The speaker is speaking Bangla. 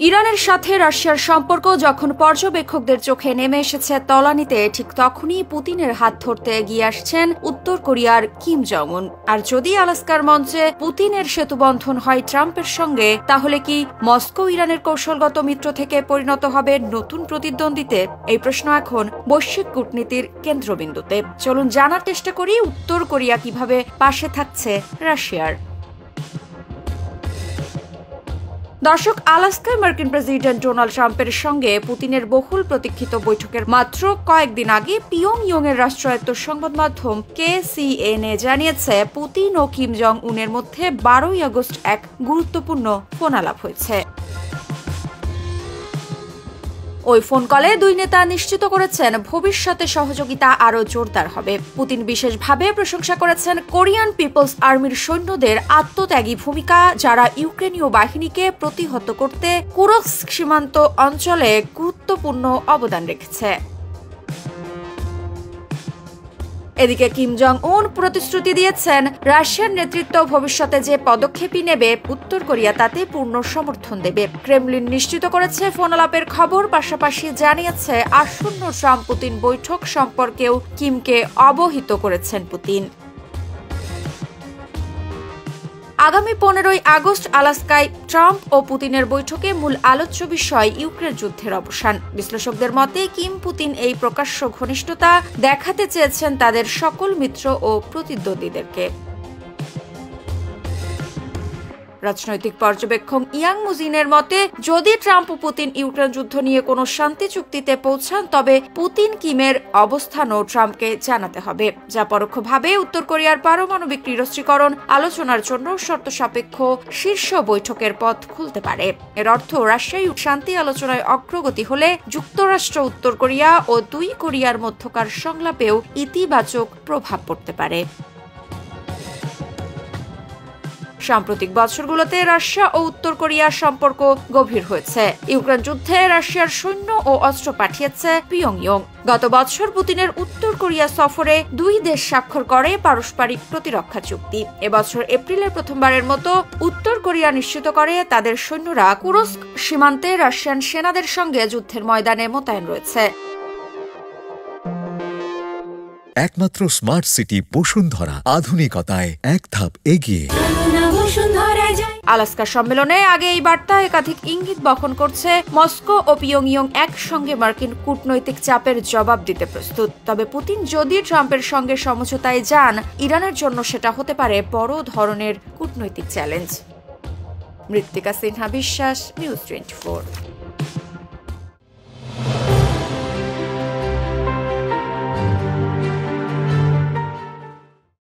ইরানের সাথে রাশিয়ার সম্পর্ক যখন পর্যবেক্ষকদের চোখে নেমে এসেছে তলানিতে, ঠিক তখনই পুতিনের হাত ধরতে এগিয়ে আসছেন উত্তর কোরিয়ার কিম জং উন। আর যদি আলাস্কার মঞ্চে পুতিনের সেতুবন্ধন হয় ট্রাম্পের সঙ্গে, তাহলে কি মস্কো ইরানের কৌশলগত মিত্র থেকে পরিণত হবে নতুন প্রতিদ্বন্দ্বীতে? এই প্রশ্ন এখন বৈশ্বিক কূটনীতির কেন্দ্রবিন্দুতে। চলুন জানার চেষ্টা করি উত্তর কোরিয়া কিভাবে পাশে থাকছে রাশিয়ার। দর্শক, আলাস্কায় মার্কিন প্রেসিডেন্ট ডোনাল্ড ট্রাম্পের সঙ্গে পুতিনের বহুল প্রতীক্ষিত বৈঠকের মাত্র কয়েকদিন আগে পিয়ংইয়ং এর রাষ্ট্রায়ত্ত সংবাদ মাধ্যম KCNA জানিয়েছে, পুতিন ও কিম জং উনের মধ্যে 12ই আগস্ট এক গুরুত্বপূর্ণ ফোন আলাপ হয়েছে। ওই ফোন কলে দুই নেতা নিশ্চিত করেছেন ভবিষ্যতে সহযোগিতা আরও জোরদার হবে। পুতিন বিশেষভাবে প্রশংসা করেছেন কোরিয়ান পিপলস আর্মির সৈন্যদের আত্মত্যাগী ভূমিকা, যারা ইউক্রেনীয় বাহিনীকে প্রতিহত করতে কুরস্ক সীমান্ত অঞ্চলে গুরুত্বপূর্ণ অবদান রেখেছে। এদিকে কিম জং উন প্রতিশ্রুতি দিয়েছেন, রাশিয়ার নেতৃত্ব ভবিষ্যতে যে পদক্ষেপই নেবে উত্তর কোরিয়া তাতে পূর্ণ সমর্থন দেবে। ক্রেমলিন নিশ্চিত করেছে ফোন আলাপের খবর, পাশাপাশি জানিয়েছে আসন্ন ট্রাম্প পুতিন বৈঠক সম্পর্কেও কিমকে অবহিত করেছেন পুতিন। আগামী 15ই আগস্ট আলাস্কায় ট্রাম্প ও পুতিনের বৈঠকে মূল আলোচ্য বিষয় ইউক্রেন যুদ্ধের অবসান। বিশ্লেষকদের মতে কিম পুতিন এই প্রকাশ্য ঘনিষ্ঠতা দেখাতে চেয়েছেন তাদের সকল মিত্র ও প্রতিদ্বন্দ্বীদেরকে। রাজনৈতিক পর্যবেক্ষক ইয়াং মুজিনের মতে, যদি ট্রাম্প ও পুতিন ইউক্রেন যুদ্ধ নিয়ে কোনো শান্তি চুক্তিতে পৌঁছান, তবে পুতিন কিমের অবস্থানও ট্রাম্পকে জানাতে হবে, যা পরোক্ষভাবে উত্তর কোরিয়ার পারমাণবিক নিরস্ত্রীকরণ আলোচনার জন্য শর্ত সাপেক্ষ শীর্ষ বৈঠকের পথ খুলতে পারে। এর অর্থ রাশিয়ায় শান্তি আলোচনায় অগ্রগতি হলে যুক্তরাষ্ট্র, উত্তর কোরিয়া ও দুই কোরিয়ার মধ্যকার সংলাপেও ইতিবাচক প্রভাব পড়তে পারে। সাম্প্রতিক বছরগুলোতে রাশিয়া ও উত্তর কোরিয়ার সম্পর্ক গভীর হয়েছে। ইউক্রেন যুদ্ধে রাশিয়ার সৈন্য ও অস্ত্র পাঠিয়েছে পিয়ংইয়ং। গত বছর পুতিনের উত্তর কোরিয়া সফরে দুই দেশ স্বাক্ষর করে পারস্পরিক প্রতিরক্ষা চুক্তি। এবছর এপ্রিলের প্রথমবারের মতো উত্তর কোরিয়া নিশ্চিত করে তাদের সৈন্যরা কুরস্ক সীমান্তে রাশিয়ান সেনাদের সঙ্গে যুদ্ধের ময়দানে মোতায়েন রয়েছে। একমাত্র স্মার্ট সিটি বসুন্ধরা, আধুনিকতায় এক ধাপ এগিয়ে। আলাস্কা সম্মেলনে আগে এই বার্তা একাধিক ইঙ্গিত বহন করছে মস্কো ও পিয়ংইয়ং একসঙ্গে মার্কিন কূটনৈতিক চাপের জবাব দিতে প্রস্তুত। তবে পুতিন যদি ট্রাম্পের সঙ্গে সমঝোতায় যান, ইরানের জন্য সেটা হতে পারে বড় ধরনের কূটনৈতিক চ্যালেঞ্জ। মৃত্তিকা সিনহা বিশ্বাস, নিউজ 24।